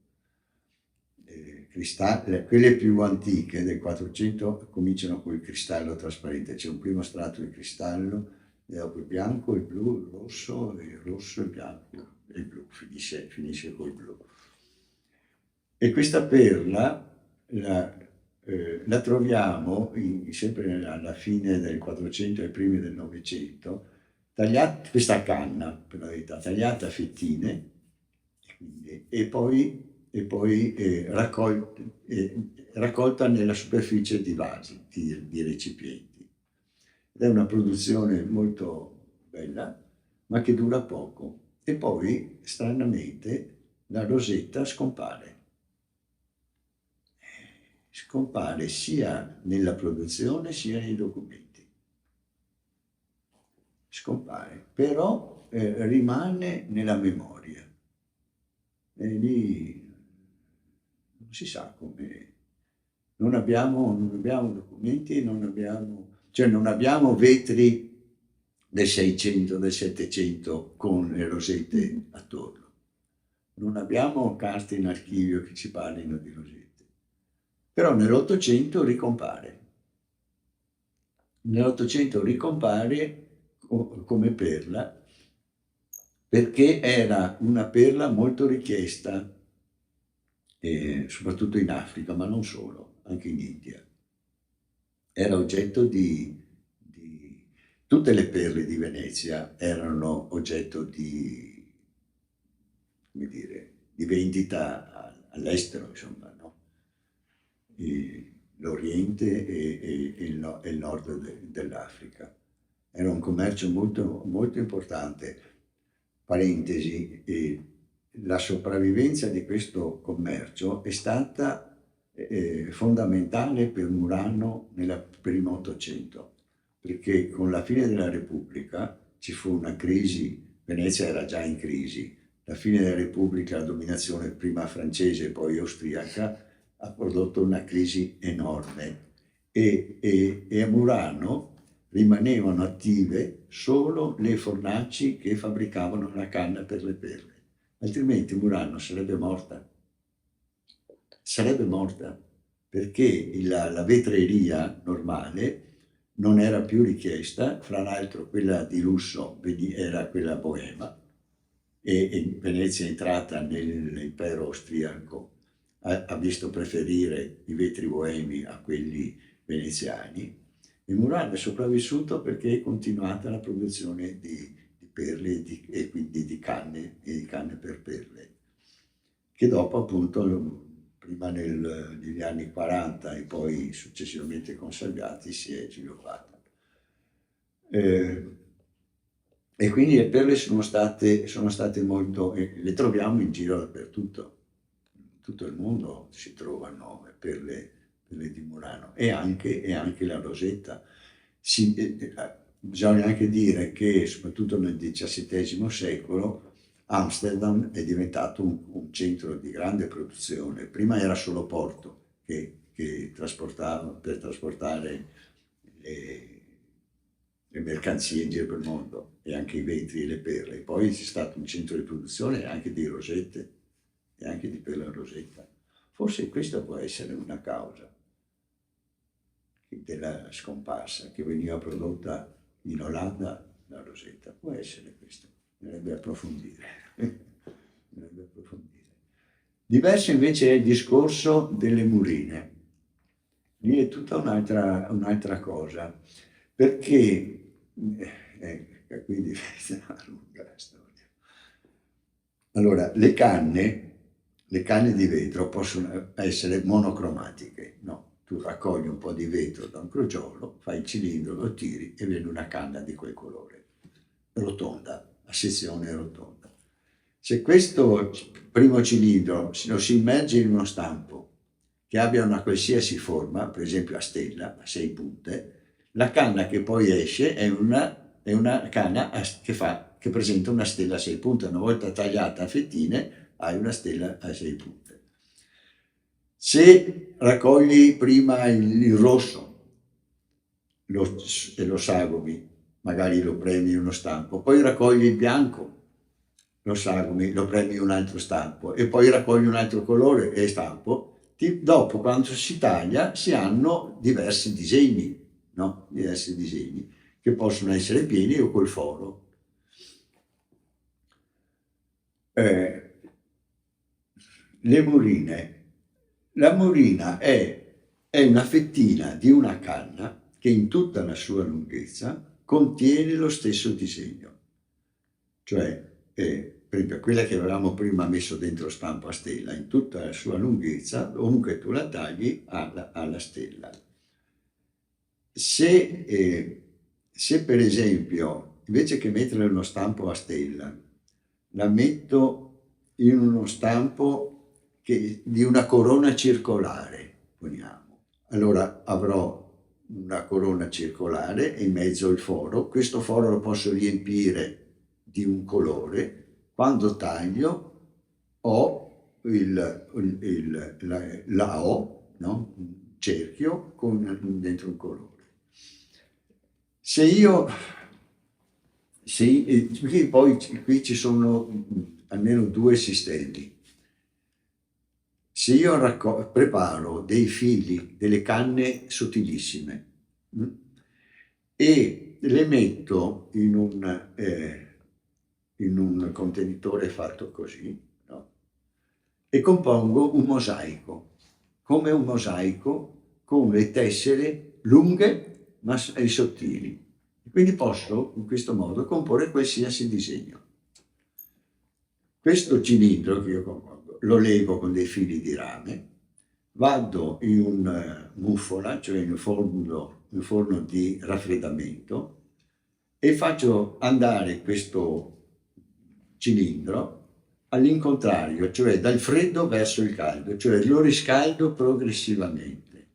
Quelle più antiche del 400 cominciano con il cristallo trasparente, c'è un primo strato di cristallo, e dopo il bianco, il blu, il rosso, il bianco e il blu, finisce col blu. E questa perla la troviamo sempre alla fine del 400 e primi del 900, questa canna, per la verità, tagliata a fettine e poi raccolta nella superficie di vasi, di recipienti. ed è una produzione molto bella, ma che dura poco. E poi, stranamente, la rosetta scompare. Scompare sia nella produzione sia nei documenti. Scompare, però rimane nella memoria. E lì non si sa come. Non abbiamo documenti, cioè non abbiamo vetri del 600, del 700 con le rosette attorno. Non abbiamo carte in archivio che ci parlino di rosette. Però nell'Ottocento ricompare. Nell'Ottocento ricompare come perla perché era una perla molto richiesta, soprattutto in Africa, ma non solo, anche in India. Era oggetto di tutte le perle di Venezia erano oggetto di, come dire, di vendita all'estero, insomma, no? L'Oriente e il nord dell'Africa. Era un commercio molto, molto importante. Parentesi, la sopravvivenza di questo commercio è stata fondamentale per Murano nel primo Ottocento, perché con la fine della Repubblica ci fu una crisi, Venezia era già in crisi, la fine della Repubblica, la dominazione prima francese e poi austriaca, ha prodotto una crisi enorme e a Murano rimanevano attive solo le fornaci che fabbricavano la canna per le perle, altrimenti Murano sarebbe morta perché la vetreria normale non era più richiesta, fra l'altro quella di lusso era quella boema e Venezia è entrata nell'impero austriaco, ha visto preferire i vetri boemi a quelli veneziani. E Murano è sopravvissuto perché è continuata la produzione di perle e quindi di canne per perle, che dopo appunto, prima negli anni 40 e poi successivamente conservati, si è sviluppata. E quindi le perle sono state molto, le troviamo in giro dappertutto. In tutto il mondo si trovano le perle di Murano e anche la rosetta. Bisogna anche dire che soprattutto nel XVII secolo Amsterdam è diventato un centro di grande produzione. Prima era solo porto che trasportava per trasportare le mercanzie in giro per il mondo e anche i vetri e le perle. Poi c'è stato un centro di produzione anche di rosette e anche di perla rosetta. Forse questa può essere una causa della scomparsa, che veniva prodotta in Olanda la rosetta. Può essere questo, bisognerebbe approfondire. Diverso invece è il discorso delle murine. Lì è tutta un'altra cosa, perché quindi questa è una lunga storia. Allora, le canne di vetro possono essere monocromatiche, no? Tu raccogli un po' di vetro da un crogiolo, fai il cilindro, lo tiri e viene una canna di quel colore, rotonda, a sezione rotonda. Se questo primo cilindro lo si immerge in uno stampo che abbia una qualsiasi forma, per esempio a stella, a 6 punte, la canna che poi esce è una canna che presenta una stella a 6 punte. Una volta tagliata a fettine hai una stella a 6 punte. Se raccogli prima il rosso e lo sagumi, magari lo premi in uno stampo, poi raccogli il bianco, lo sagumi, lo premi in un altro stampo e poi raccogli un altro colore e stampo, dopo quando si taglia si hanno diversi disegni, no? Diversi disegni che possono essere pieni o col foro. Le murine. La murina è una fettina di una canna che in tutta la sua lunghezza contiene lo stesso disegno. Cioè, per esempio, quella che avevamo prima messo dentro stampo a stella, in tutta la sua lunghezza, ovunque tu la tagli, ha la stella. Se se per esempio, invece che mettere uno stampo a stella, la metto in uno stampo di una corona circolare, poniamo, allora avrò una corona circolare e in mezzo il foro. Questo foro lo posso riempire di un colore. Quando taglio ho la O, no? Un cerchio con dentro un colore. Poi qui ci sono almeno due sistemi. Se io preparo dei fili, delle canne sottilissime e le metto in un contenitore fatto così, no? E compongo un mosaico, come un mosaico con le tessere lunghe ma sottili. Quindi posso in questo modo comporre qualsiasi disegno. Questo cilindro che io compongo lo lego con dei fili di rame, vado in un muffola, cioè in un forno di raffreddamento, e faccio andare questo cilindro all'incontrario, cioè dal freddo verso il caldo, cioè lo riscaldo progressivamente,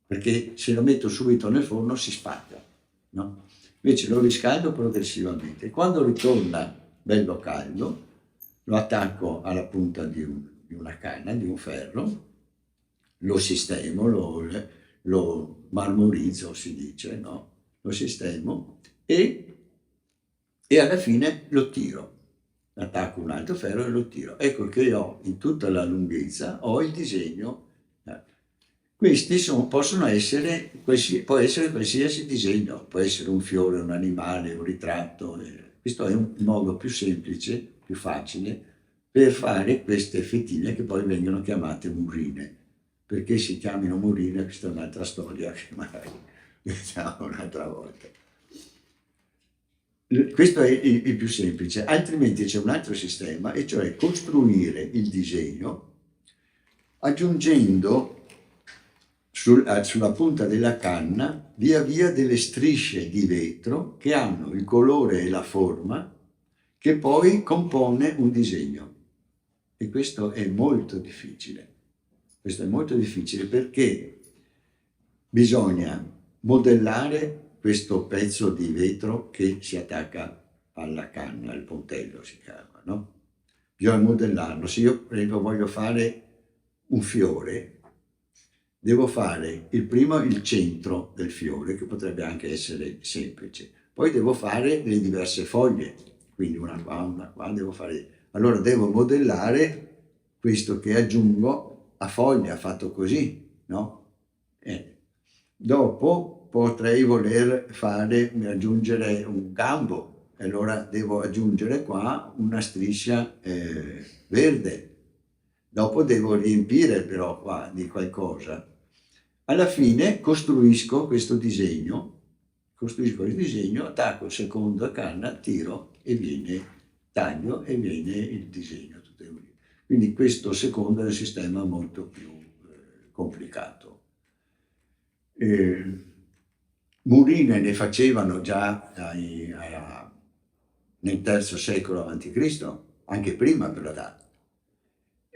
perché se lo metto subito nel forno si spacca, no? Invece lo riscaldo progressivamente. Quando ritorna bello caldo, lo attacco alla punta di una canna, di un ferro, lo sistemo, lo marmorizzo, si dice, no? Lo sistemo e alla fine lo tiro. Attacco un altro ferro e lo tiro. Ecco che ho in tutta la lunghezza, ho il disegno. Questi possono essere, può essere qualsiasi disegno, può essere un fiore, un animale, un ritratto. Questo è un modo più semplice, più facile, per fare queste fettine che poi vengono chiamate murine. Perché si chiamino murine, questa è un'altra storia che magari vediamo un'altra volta. Questo è il più semplice, altrimenti c'è un altro sistema, e cioè costruire il disegno aggiungendo sulla punta della canna via via delle strisce di vetro che hanno il colore e la forma che poi compone un disegno. E questo è molto difficile. Questo è molto difficile perché bisogna modellare questo pezzo di vetro che si attacca alla canna, al pontello si chiama, no? Bisogna modellarlo. Se io per esempio voglio fare un fiore, devo fare il centro del fiore, che potrebbe anche essere semplice, poi devo fare le diverse foglie, quindi una qua, devo fare. Allora devo modellare questo che aggiungo a foglia, fatto così, no? Dopo potrei voler aggiungere un gambo, e allora devo aggiungere qua una striscia verde. Dopo devo riempire però qua di qualcosa. Alla fine costruisco questo disegno, attacco il secondo a canna, tiro e taglio e viene il disegno. Quindi questo secondo è un sistema molto più complicato. Murine ne facevano già nel III secolo a.C., anche prima per la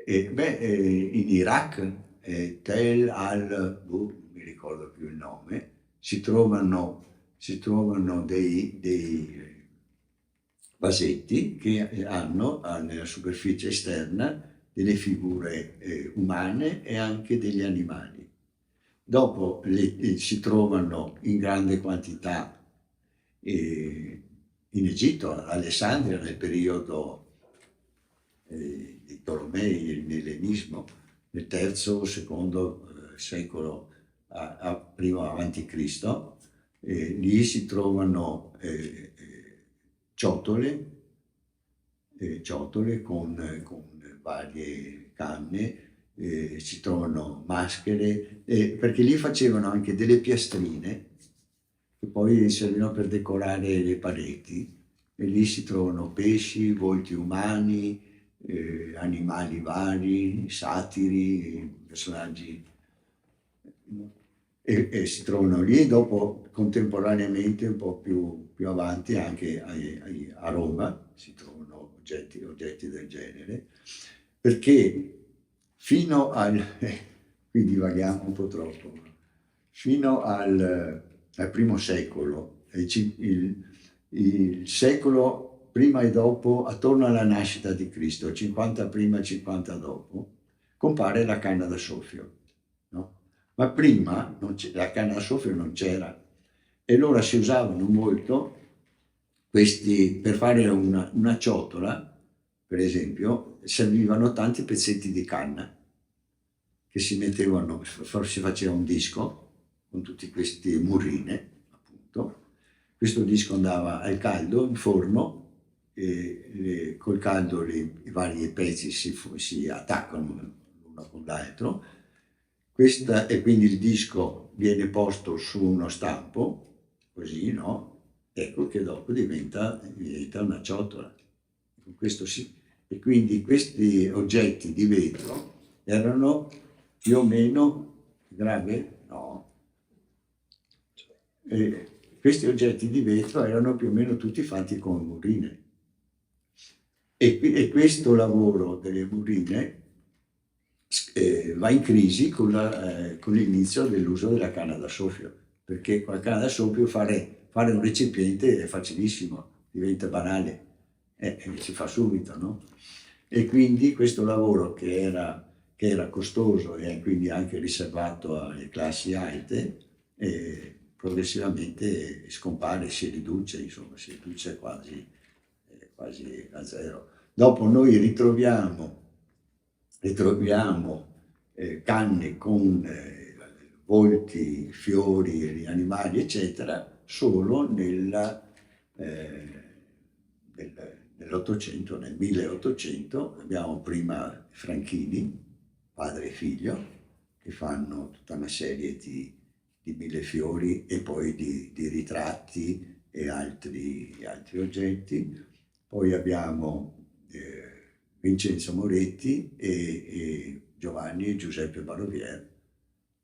in Iraq, Tel non mi ricordo più il nome, si trovano dei vasetti che hanno nella superficie esterna delle figure umane e anche degli animali. Dopo si trovano in grande quantità in Egitto, ad Alessandria, nel periodo di Tolomei, l'ellenismo, nel III, secondo secolo prima avanti Cristo. Lì si trovano ciotole con varie canne, si trovano maschere, perché lì facevano anche delle piastrine che poi servivano per decorare le pareti, e lì si trovano pesci, volti umani, animali vari, satiri, personaggi. e si trovano lì, e dopo contemporaneamente un po' più avanti anche a Roma si trovano oggetti del genere, perché fino al, qui divaghiamo un po' troppo, fino al primo secolo, il secolo prima e dopo, attorno alla nascita di Cristo, 50 prima e 50 dopo, compare la canna da soffio, no? Ma prima la canna da soffio non c'era, e allora si usavano molto questi, per fare una ciotola, per esempio, servivano tanti pezzetti di canna che si mettevano, si faceva un disco con tutti questi murine, appunto. Questo disco andava al caldo, in forno, e col caldo i vari pezzi si attaccano l'uno con l'altro. E quindi il disco viene posto su uno stampo, così, no? Ecco che dopo diventa una ciotola. E quindi questi oggetti di vetro erano più o meno grave? No. E questi oggetti di vetro erano più o meno tutti fatti con murine. E questo lavoro delle murine va in crisi con l'inizio dell'uso della canna da soffio, perché con la canna da soffio fare un recipiente è facilissimo, diventa banale, si fa subito, no? E quindi questo lavoro che era costoso e quindi anche riservato alle classi alte, progressivamente scompare, si riduce quasi a zero. Dopo noi ritroviamo canne con volti, fiori, animali, eccetera, solo nell'Ottocento, nel 1800, abbiamo prima Franchini, padre e figlio, che fanno tutta una serie di millefiori e poi di ritratti e altri oggetti. Poi abbiamo Vincenzo Moretti e Giovanni e Giuseppe Barovier,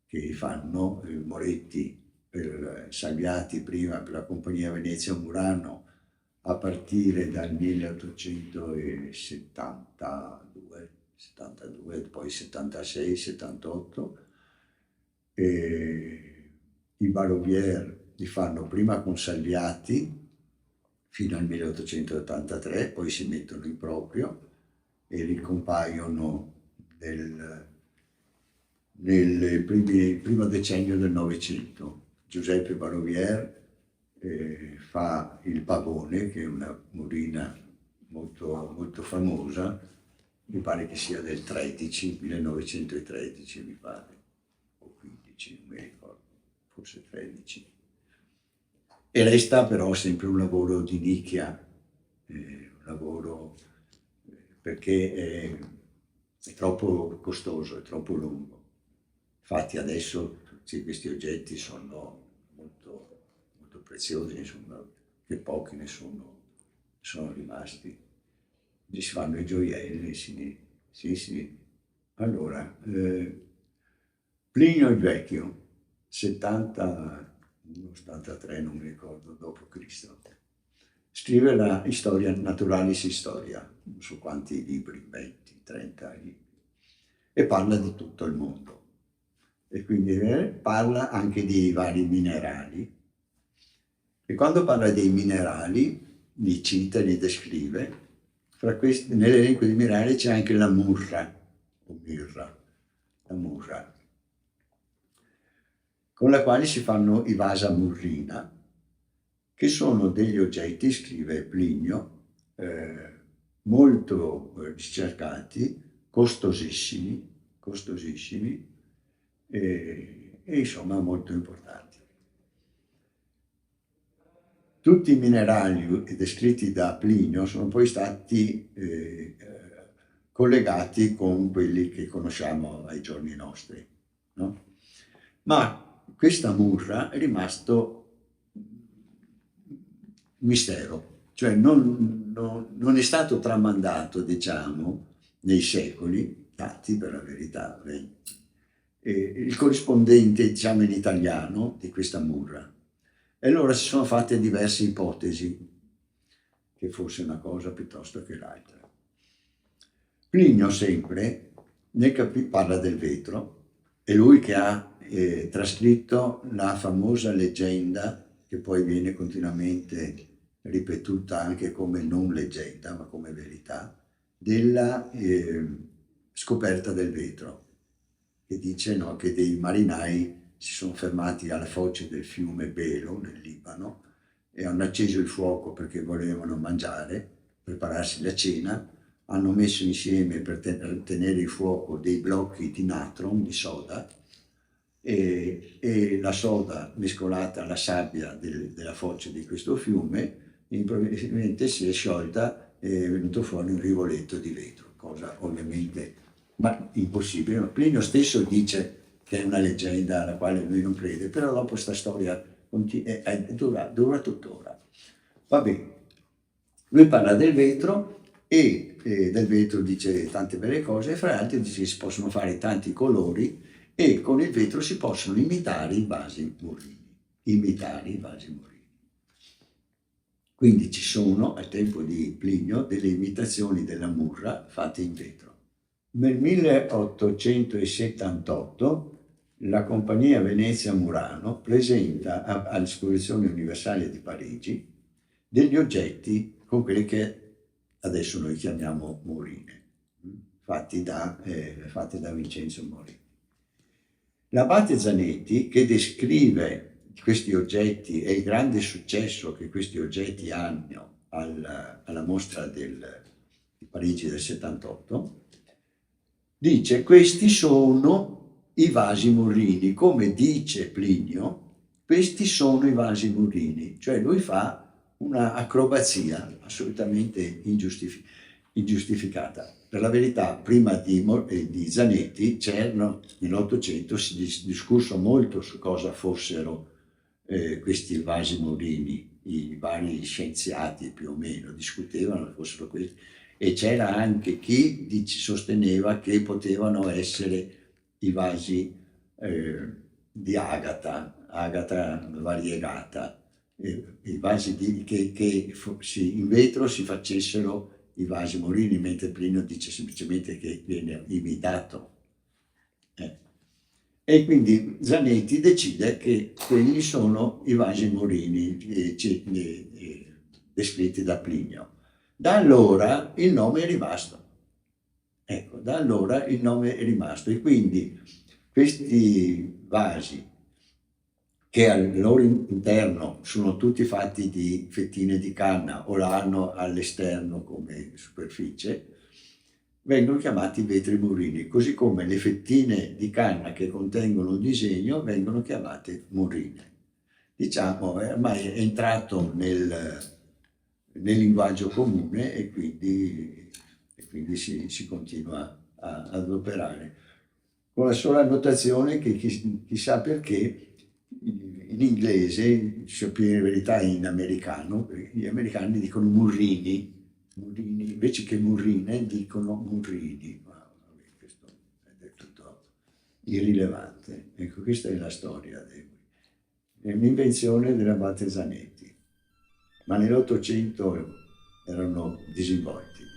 che fanno Moretti per Salviati prima per la Compagnia Venezia Murano a partire dal 1872, poi 76, 78, e i Barovier li fanno prima con Salviati fino al 1883, poi si mettono in proprio e ricompaiono nel primo decennio del Novecento. Giuseppe Barovier fa il Pavone, che è una murina molto, molto famosa, mi pare che sia del 1913, mi pare, o 15, non mi ricordo, forse 13. E resta però sempre un lavoro di nicchia, un lavoro perché è troppo costoso, è troppo lungo. Infatti adesso tutti questi oggetti sono molto, molto preziosi, insomma, che pochi ne sono rimasti. Quindi si fanno i gioielli, sì. Allora, Plinio il Vecchio, 73, non mi ricordo, dopo Cristo, scrive la Historia Naturalis Historia, non so quanti libri, 20, 30 libri, e parla di tutto il mondo. E quindi parla anche di vari minerali. E quando parla dei minerali, li cita, li descrive. Fra questi, nell'elenco di minerali c'è anche la murra, o mirra, la murra, con la quale si fanno i vasa murrina, che sono degli oggetti, scrive Plinio, molto ricercati, costosissimi e insomma molto importanti. Tutti i minerali descritti da Plinio sono poi stati collegati con quelli che conosciamo ai giorni nostri, no? Ma questa murra è rimasto mistero, cioè non è stato tramandato, diciamo, nei secoli, tanti per la verità, 20, il corrispondente, diciamo in italiano, di questa murra. E allora si sono fatte diverse ipotesi, che fosse una cosa piuttosto che l'altra. Plinio sempre parla del vetro, è lui che ha trascritto la famosa leggenda, che poi viene continuamente ripetuta anche come non leggenda, ma come verità, della scoperta del vetro, che dice, no, che dei marinai si sono fermati alla foce del fiume Belo, nel Libano, e hanno acceso il fuoco perché volevano mangiare, prepararsi la cena, hanno messo insieme per tenere il fuoco dei blocchi di natron, di soda, e la soda mescolata alla sabbia della foce di questo fiume improvvisamente si è sciolta e è venuto fuori un rivoletto di vetro, cosa ovviamente ma impossibile. Plinio stesso dice che è una leggenda alla quale lui non crede, però dopo questa storia dura tuttora. Va bene, lui parla del vetro e del vetro dice tante belle cose, e fra l'altro dice che si possono fare tanti colori e con il vetro si possono imitare i vasi murini. Quindi ci sono, al tempo di Plinio, delle imitazioni della murra fatte in vetro. Nel 1878 la compagnia Venezia-Murano presenta all'Esposizione Universale di Parigi degli oggetti con quelli che adesso noi chiamiamo murine, fatti da Vincenzo Morini. L'abate Zanetti, che descrive questi oggetti e il grande successo che questi oggetti hanno alla mostra di Parigi del 78, dice: questi sono i vasi Morini, come dice Plinio, questi sono i vasi Morini, cioè lui fa una acrobazia assolutamente ingiustificata. Per la verità, prima di Zanetti c'erano, nell'Ottocento si discusso molto su cosa fossero questi vasi Morini, i vari scienziati più o meno discutevano che fossero questi, e c'era anche chi sosteneva che potevano essere i vasi di agata variegata, i vasi che in vetro si facessero i vasi Morini, mentre Plinio dice semplicemente che viene imitato. E quindi Zanetti decide che quelli sono i vasi Morini descritti da Plinio. Da allora il nome è rimasto. Ecco, da allora il nome è rimasto, e quindi questi vasi, che al loro interno sono tutti fatti di fettine di canna o l'hanno all'esterno come superficie, vengono chiamati vetri Morini, così come le fettine di canna che contengono il disegno vengono chiamate murine. Diciamo, ormai è entrato nel linguaggio comune, e quindi si continua ad operare, con la sola annotazione che chissà perché in inglese, cioè più in verità in americano, gli americani dicono murrini, invece che murrine dicono murrini, ma vabbè, questo è del tutto irrilevante. Ecco, questa è la storia, è un'invenzione dell'abate Zanetti, ma nell'Ottocento erano disinvolti.